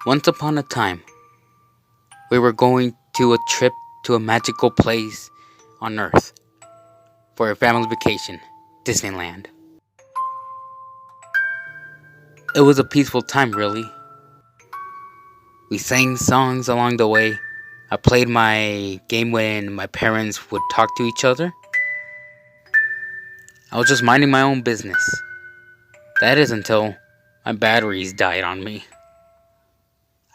Once upon a time, we were going to a trip to a magical place on Earth for a family vacation, Disneyland. It was a peaceful time, really. We sang songs along the way. I played my game when my parents would talk to each other. I was just minding my own business. That is until my batteries died on me.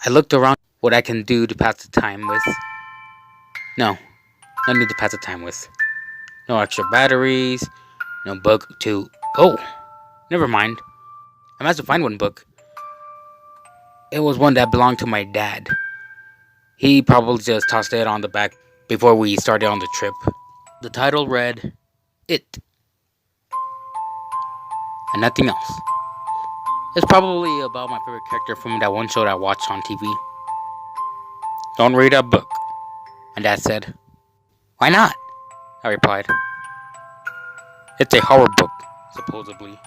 I looked around what I can do to pass the time with. No need to pass the time with. No extra batteries, no book to... Oh, never mind. I managed to find one book. It was one that belonged to my dad. He probably just tossed it on the back before we started on the trip. The title read, It. And nothing else. It's probably about my favorite character from that one show that I watched on TV. Don't read that book, my dad said. Why not? I replied. It's a horror book, supposedly.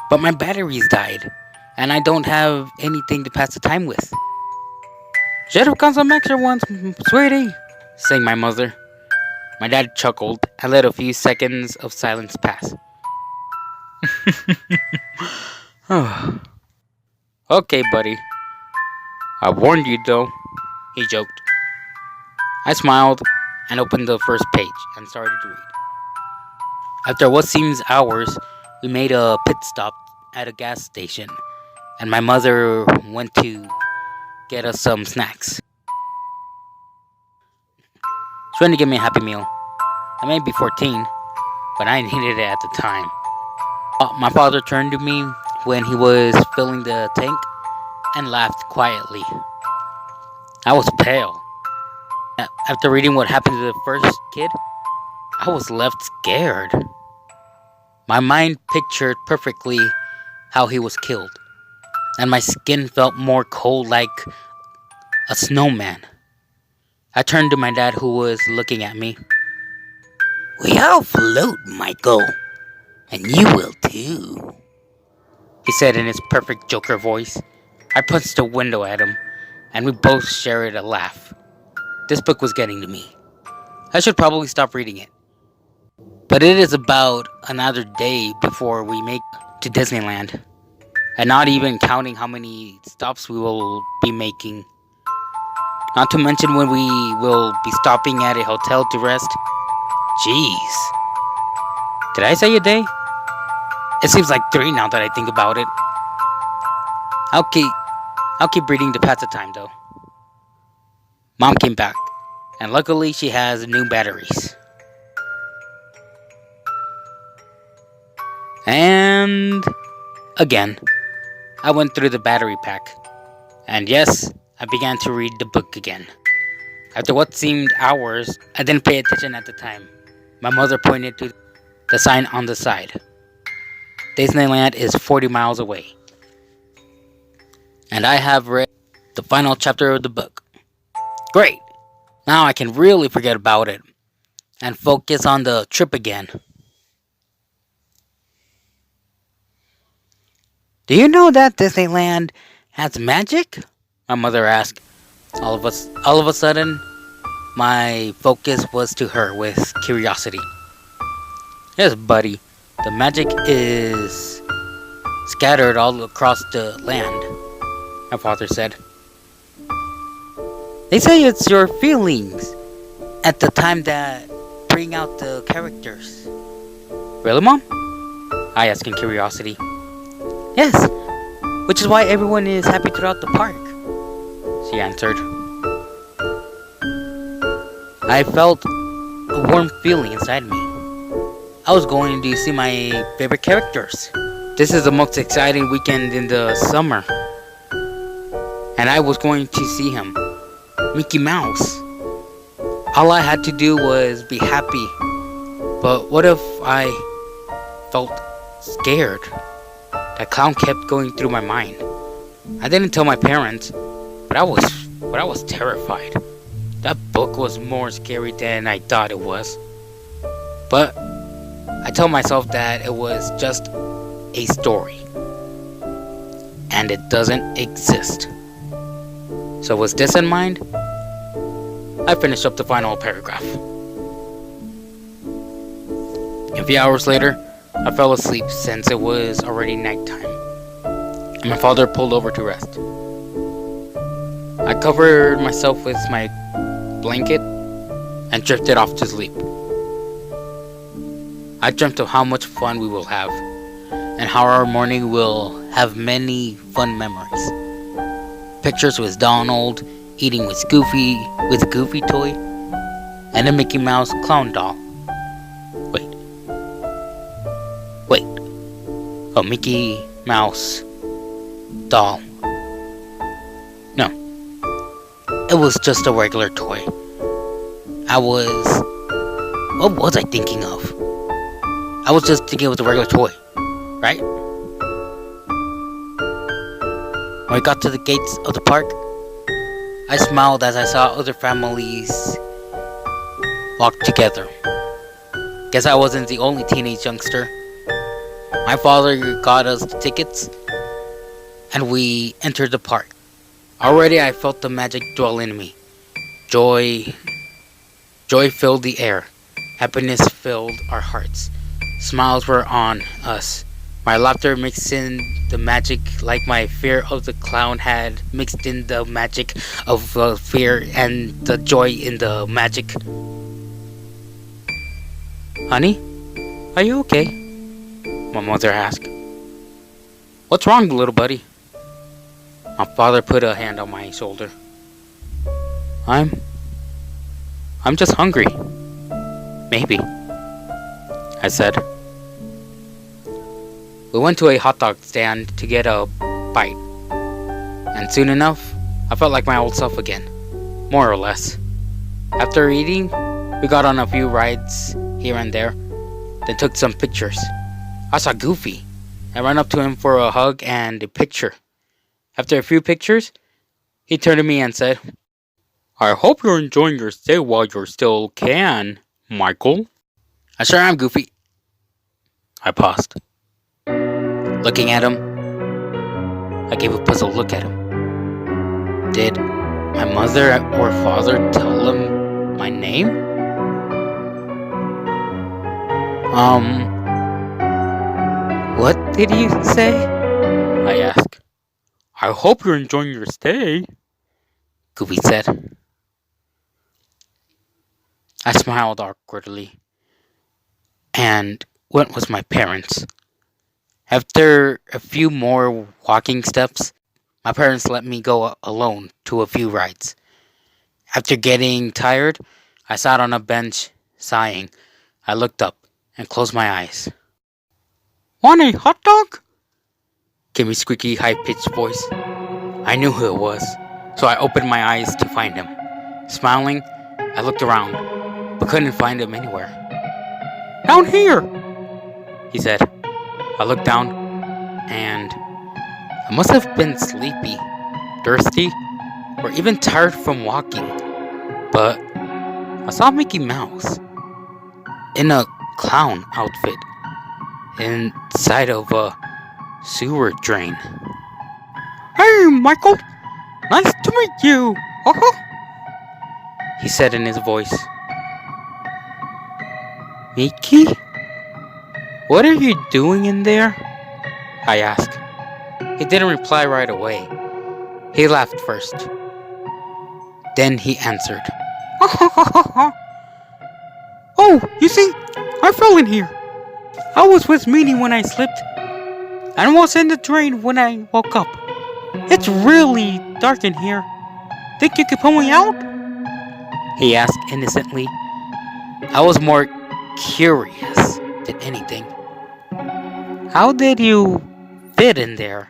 But my batteries died, and I don't have anything to pass the time with. Should have got some extra ones, sweetie, sang my mother. My dad chuckled and let a few seconds of silence pass. Okay, buddy. I warned you, though, he joked. I smiled and opened the first page and started to read. After what seems hours, we made a pit stop at a gas station, and my mother went to get us some snacks. She went to give me a Happy Meal. I may be 14, but I needed it at the time. My father turned to me when he was filling the tank and laughed quietly. I was pale. After reading what happened to the first kid, I was left scared. My mind pictured perfectly how he was killed, and my skin felt more cold like a snowman. I turned to my dad, who was looking at me. We all float, Michael, and you will too, he said in his perfect Joker voice. I punched the window at him, and we both shared a laugh. This book was getting to me. I should probably stop reading it. But it is about another day before we make to Disneyland, and not even counting how many stops we will be making. Not to mention when we will be stopping at a hotel to rest. Jeez. Did I say a day? It seems like 3 now that I think about it. I'll keep reading to pass the time, though. Mom came back, and luckily she has new batteries. And again, I went through the battery pack. And yes, I began to read the book again. After what seemed hours, I didn't pay attention at the time. My mother pointed to the sign on the side. Disneyland is 40 miles away. And I have read the final chapter of the book. Great! Now I can really forget about it and focus on the trip again. Do you know that Disneyland has magic? My mother asked. All of a sudden, my focus was to her with curiosity. Yes, buddy, the magic is scattered all across the land, my father said. They say it's your feelings at the time that bring out the characters. Really, Mom? I asked in curiosity. Yes, which is why everyone is happy throughout the park, she answered. I felt a warm feeling inside me. I was going to see my favorite characters. This is the most exciting weekend in the summer. And I was going to see him, Mickey Mouse. All I had to do was be happy. But what if I felt scared? That clown kept going through my mind. I didn't tell my parents, but I was terrified. That book was more scary than I thought it was. But I told myself that it was just a story, and it doesn't exist. So with this in mind, I finished up the final paragraph. A few hours later, I fell asleep since it was already nighttime, and my father pulled over to rest. I covered myself with my blanket and drifted off to sleep. I dreamt of how much fun we will have, and how our morning will have many fun memories. Pictures with Donald, eating with Goofy toy, and a Mickey Mouse clown doll. Wait. A Mickey Mouse doll. No. It was just a regular toy. What was I thinking of? I was just thinking it was a regular toy, right? When we got to the gates of the park, I smiled as I saw other families walk together. Guess I wasn't the only teenage youngster. My father got us the tickets, and we entered the park. Already I felt the magic dwell in me. Joy filled the air. Happiness filled our hearts. Smiles were on us. My laughter mixed in the magic like my fear of the clown had mixed in the magic of fear and the joy in the magic. Honey, are you okay? My mother asked. What's wrong, little buddy? My father put a hand on my shoulder. I'm just hungry. Maybe, I said. We went to a hot dog stand to get a bite, and soon enough, I felt like my old self again, more or less. After eating, we got on a few rides here and there, then took some pictures. I saw Goofy, and ran up to him for a hug and a picture. After a few pictures, he turned to me and said, I hope you're enjoying your stay while you still can, Michael. I sure am, Goofy. I paused. Looking at him, I gave a puzzled look at him. Did my mother or father tell him my name? What did you say? I asked. I hope you're enjoying your stay, Goofy said. I smiled awkwardly and went with my parents. After a few more walking steps, my parents let me go alone to a few rides. After getting tired, I sat on a bench, sighing. I looked up and closed my eyes. Want a hot dog? Came a squeaky, high-pitched voice. I knew who it was, so I opened my eyes to find him. Smiling, I looked around, but couldn't find him anywhere. Down here, he said. I looked down, and I must have been sleepy, thirsty, or even tired from walking. But I saw Mickey Mouse in a clown outfit inside of a sewer drain. Hey, Michael! Nice to meet you! He said in his voice. Mickey? What are you doing in there? I asked. He didn't reply right away. He laughed first. Then he answered. Oh, you see, I fell in here. I was with Meanie when I slipped, and was in the drain when I woke up. It's really dark in here. Think you could pull me out? He asked innocently. I was more curious than anything. How did you fit in there?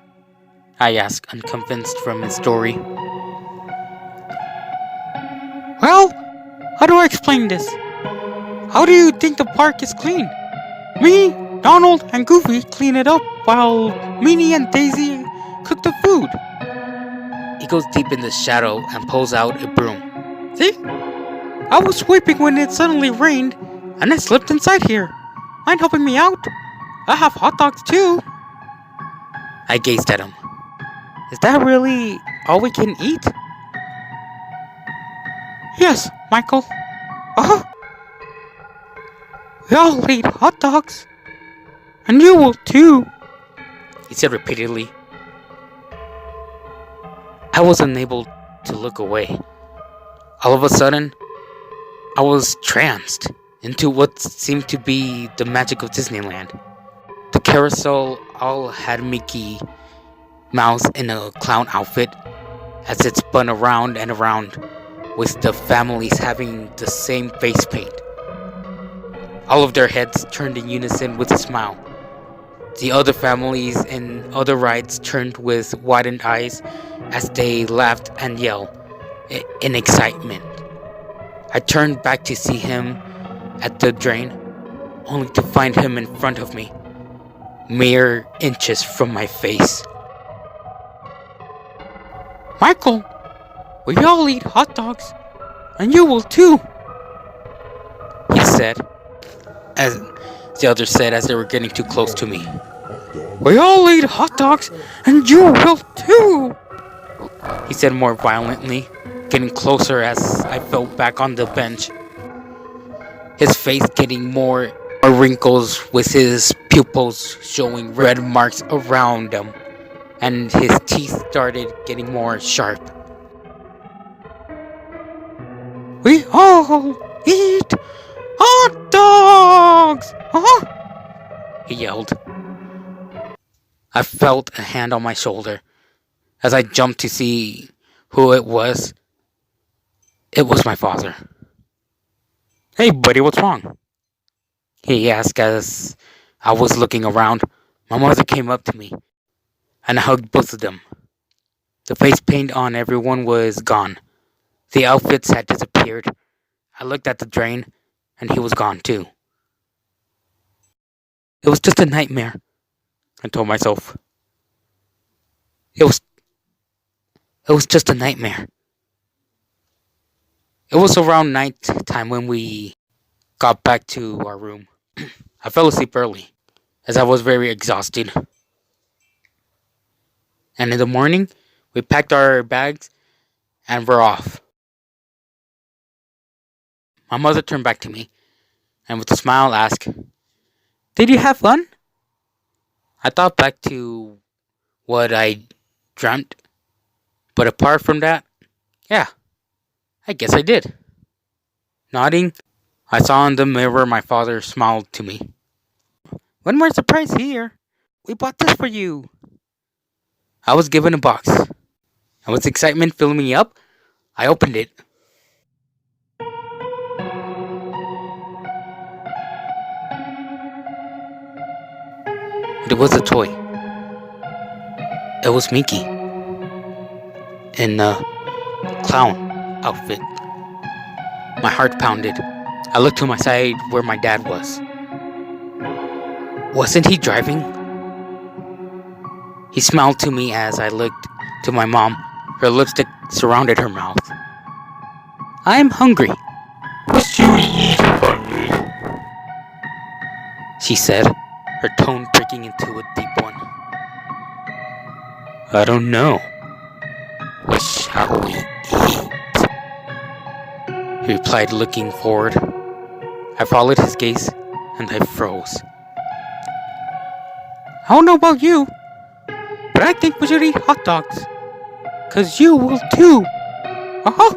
I asked, unconvinced from his story. Well, how do I explain this? How do you think the park is clean? Me, Donald, and Goofy clean it up while Minnie and Daisy cook the food. He goes deep in the shadow and pulls out a broom. See? I was sweeping when it suddenly rained, and I slipped inside here. Mind helping me out? I have hot dogs too. I gazed at him. Is that really all we can eat? Yes, Michael. Uh-huh. We all eat hot dogs. And you will too, he said repeatedly. I was unable to look away. All of a sudden, I was tranced into what seemed to be the magic of Disneyland. The carousel all had Mickey Mouse in a clown outfit as it spun around and around, with the families having the same face paint. All of their heads turned in unison with a smile. The other families in other rides turned with widened eyes as they laughed and yelled in excitement. I turned back to see him at the drain, only to find him in front of me, mere inches from my face. Michael, we all eat hot dogs, and you will too, he said, as the others said as they were getting too close to me. We all eat hot dogs, and you will too, he said more violently, getting closer as I fell back on the bench. His face getting more wrinkles, with his pupils showing red marks around them, and his teeth started getting more sharp. We all eat hot dogs! He yelled. I felt a hand on my shoulder. As I jumped to see who it was my father. Hey buddy, what's wrong? He asked as I was looking around. My mother came up to me, and I hugged both of them. The face paint on everyone was gone. The outfits had disappeared. I looked at the drain, and he was gone too. It was just a nightmare, I told myself. It was just a nightmare. It was around night time when we got back to our room. I fell asleep early, as I was very exhausted. And in the morning, we packed our bags and were off. My mother turned back to me, and with a smile asked, Did you have fun? I thought back to what I dreamt, but apart from that, yeah, I guess I did. Nodding, I saw in the mirror my father smiled to me. One more surprise here. We bought this for you. I was given a box, and with excitement filling me up, I opened it. It was a toy. It was Mickey in a clown outfit. My heart pounded. I looked to my side where my dad was. Wasn't he driving? He smiled to me as I looked to my mom. Her lipstick surrounded her mouth. I'm hungry. What you eat, hungry? She said, her tone breaking into a deep one. I don't know. What shall we eat? He replied, looking forward. I followed his gaze, and I froze. I don't know about you, but I think we should eat hot dogs. 'Cause you will too. Uh-huh.